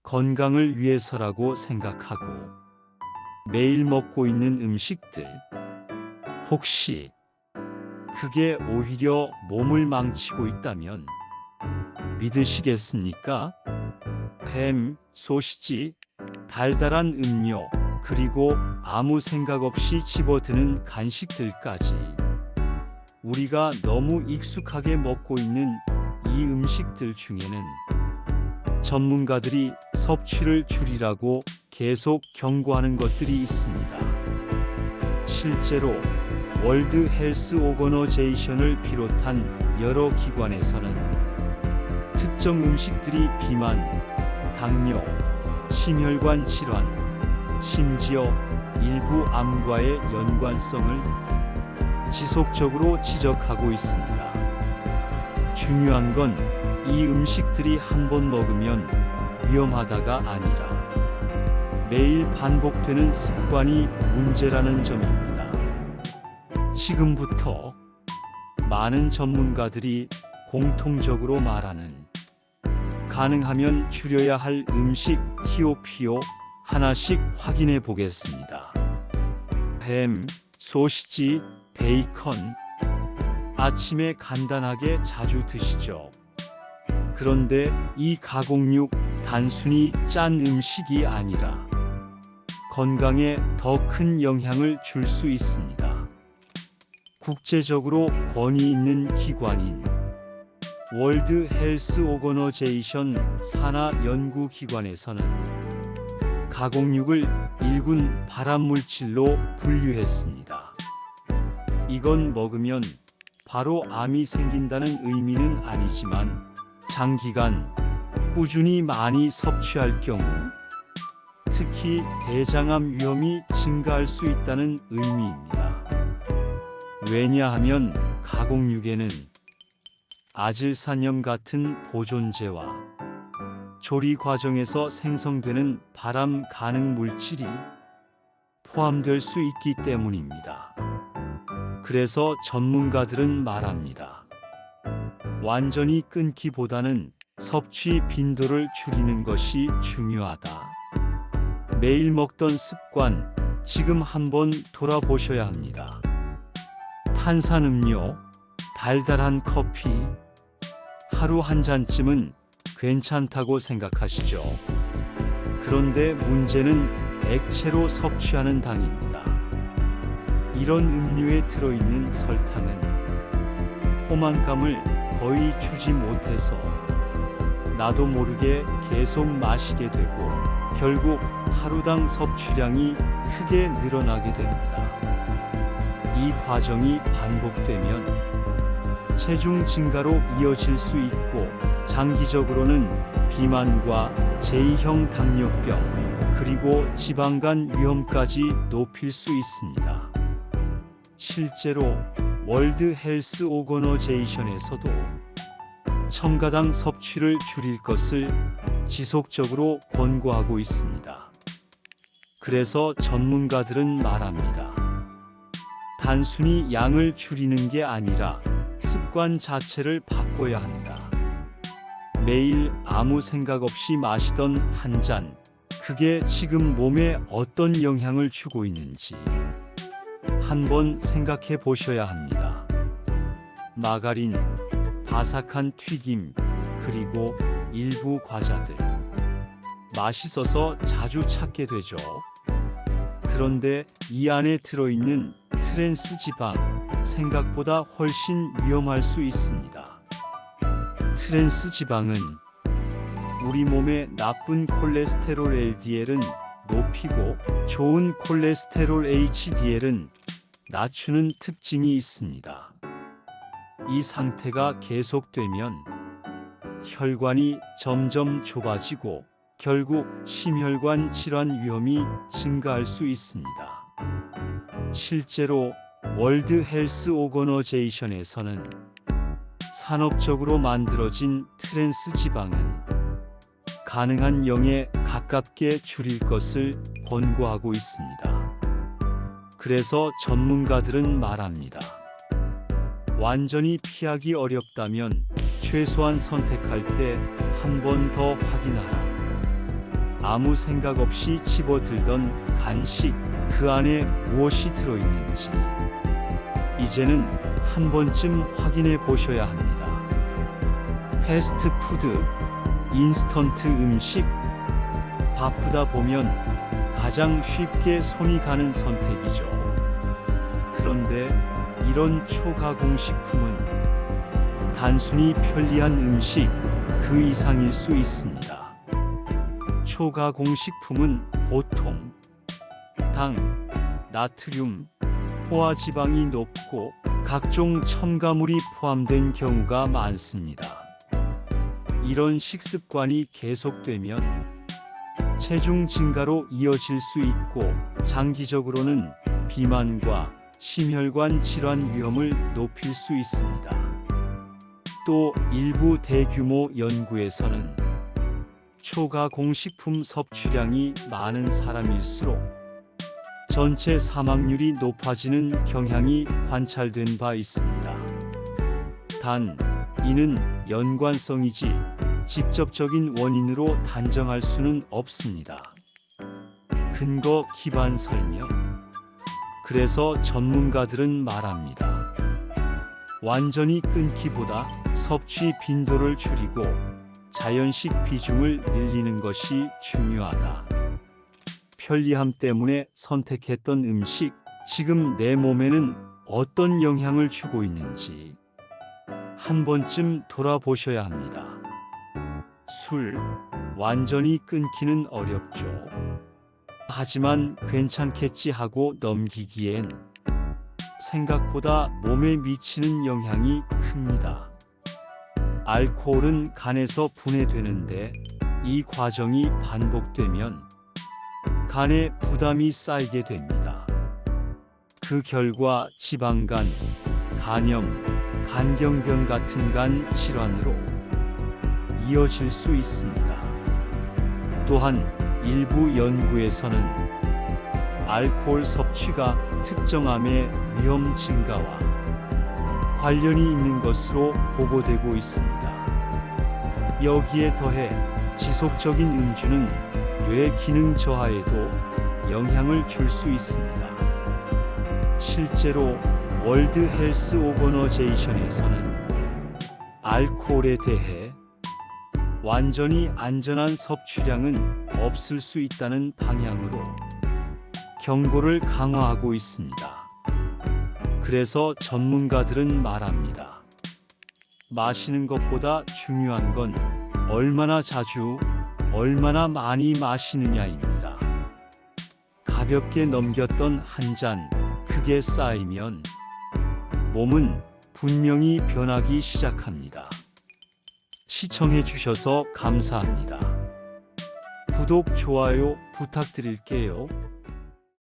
건강을 위해서라고 생각하고 매일 먹고 있는 음식들, 혹시 그게 오히려 몸을 망치고 있다면 믿으시겠습니까? 햄, 소시지, 달달한 음료, 그리고 아무 생각 없이 집어드는 간식들까지 우리가 너무 익숙하게 먹고 있는 이 음식들 중에는 전문가들이 섭취를 줄이라고 계속 경고하는 것들이 있습니다. 실제로 월드 헬스 오거너제이션을 비롯한 여러 기관에서는 특정 음식들이 비만, 당뇨, 심혈관 질환, 심지어 일부 암과의 연관성을 지속적으로 지적하고 있습니다. 중요한 건 이 음식들이 한 번 먹으면 위험하다가 아니라 매일 반복되는 습관이 문제라는 점입니다. 지금부터 많은 전문가들이 공통적으로 말하는 가능하면 줄여야 할 음식 TOPO 하나씩 확인해 보겠습니다. 햄, 소시지, 베이컨. 아침에 간단하게 자주 드시죠. 그런데 이 가공육 단순히 짠 음식이 아니라 건강에 더 큰 영향을 줄 수 있습니다. 국제적으로 권위 있는 기관인 월드 헬스 오거너제이션 산하 연구기관에서는 가공육을 1군 발암물질로 분류했습니다. 이건 먹으면 바로 암이 생긴다는 의미는 아니지만 장기간 꾸준히 많이 섭취할 경우 특히 대장암 위험이 증가할 수 있다는 의미입니다. 왜냐하면 가공육에는 아질산염 같은 보존제와 조리 과정에서 생성되는 발암 가능 물질이 포함될 수 있기 때문입니다. 그래서 전문가들은 말합니다. 완전히 끊기보다는 섭취 빈도를 줄이는 것이 중요하다. 매일 먹던 습관, 지금 한번 돌아보셔야 합니다. 탄산음료, 달달한 커피, 하루 한 잔쯤은 괜찮다고 생각하시죠? 그런데 문제는 액체로 섭취하는 당입니다. 이런 음료에 들어있는 설탕은 포만감을 거의 주지 못해서 나도 모르게 계속 마시게 되고 결국 하루당 섭취량이 크게 늘어나게 됩니다. 이 과정이 반복되면 체중 증가로 이어질 수 있고 장기적으로는 비만과 제2형 당뇨병 그리고 지방간 위험까지 높일 수 있습니다. 실제로 월드 헬스 오거너제이션에서도 첨가당 섭취를 줄일 것을 지속적으로 권고하고 있습니다. 그래서 전문가들은 말합니다. 단순히 양을 줄이는 게 아니라 습관 자체를 바꿔야 한다. 매일 아무 생각 없이 마시던 한 잔, 그게 지금 몸에 어떤 영향을 주고 있는지 한번 생각해 보셔야 합니다. 마가린, 바삭한 튀김, 그리고 일부 과자들. 맛있어서 자주 찾게 되죠. 그런데 이 안에 들어있는 트랜스 지방, 생각보다 훨씬 위험할 수 있습니다. 트랜스 지방은 우리 몸의 나쁜 콜레스테롤 LDL은 높이고 좋은 콜레스테롤 HDL은 낮추는 특징이 있습니다. 이 상태가 계속되면 혈관이 점점 좁아지고 결국 심혈관 질환 위험이 증가할 수 있습니다. 실제로 월드 헬스 오거너제이션에서는 산업적으로 만들어진 트랜스 지방은 가능한 0에 가깝게 줄일 것을 권고하고 있습니다. 그래서 전문가들은 말합니다. 완전히 피하기 어렵다면 최소한 선택할 때 한 번 더 확인하라. 아무 생각 없이 집어들던 간식, 그 안에 무엇이 들어있는지 이제는 한 번쯤 확인해 보셔야 합니다. 패스트푸드, 인스턴트 음식, 바쁘다 보면 가장 쉽게 손이 가는 선택이죠. 그런데 이런 초가공 식품은 단순히 편리한 음식 그 이상일 수 있습니다. 초가공 식품은 보통 당, 나트륨, 포화지방이 높고 각종 첨가물이 포함된 경우가 많습니다. 이런 식습관이 계속되면 체중 증가로 이어질 수 있고 장기적으로는 비만과 심혈관 질환 위험을 높일 수 있습니다. 또 일부 대규모 연구에서는 초가공식품 섭취량이 많은 사람일수록 전체 사망률이 높아지는 경향이 관찰된 바 있습니다. 단, 이는 연관성이지 직접적인 원인으로 단정할 수는 없습니다. 근거 기반 설명. 그래서 전문가들은 말합니다. 완전히 끊기보다 섭취 빈도를 줄이고 자연식 비중을 늘리는 것이 중요하다. 편리함 때문에 선택했던 음식, 지금 내 몸에는 어떤 영향을 주고 있는지 한 번쯤 돌아보셔야 합니다. 술, 완전히 끊기는 어렵죠. 하지만 괜찮겠지 하고 넘기기엔 생각보다 몸에 미치는 영향이 큽니다. 알코올은 간에서 분해되는데 이 과정이 반복되면 간에 부담이 쌓이게 됩니다. 그 결과 지방간, 간염, 간경변 같은 간 질환으로 이어질 수 있습니다. 또한 일부 연구에서는 알코올 섭취가 특정 암의 위험 증가와 관련이 있는 것으로 보고되고 있습니다. 여기에 더해 지속적인 음주는 뇌 기능 저하에도 영향을 줄 수 있습니다. 실제로 월드 헬스 오거너제이션에서는 알코올에 대해 완전히 안전한 섭취량은 없을 수 있다는 방향으로 경고를 강화하고 있습니다. 그래서 전문가들은 말합니다. 마시는 것보다 중요한 건 얼마나 자주, 얼마나 많이 마시느냐입니다. 가볍게 넘겼던 한 잔, 크게 쌓이면 몸은 분명히 변하기 시작합니다. 시청해 주셔서 감사합니다. 구독, 좋아요 부탁드릴게요.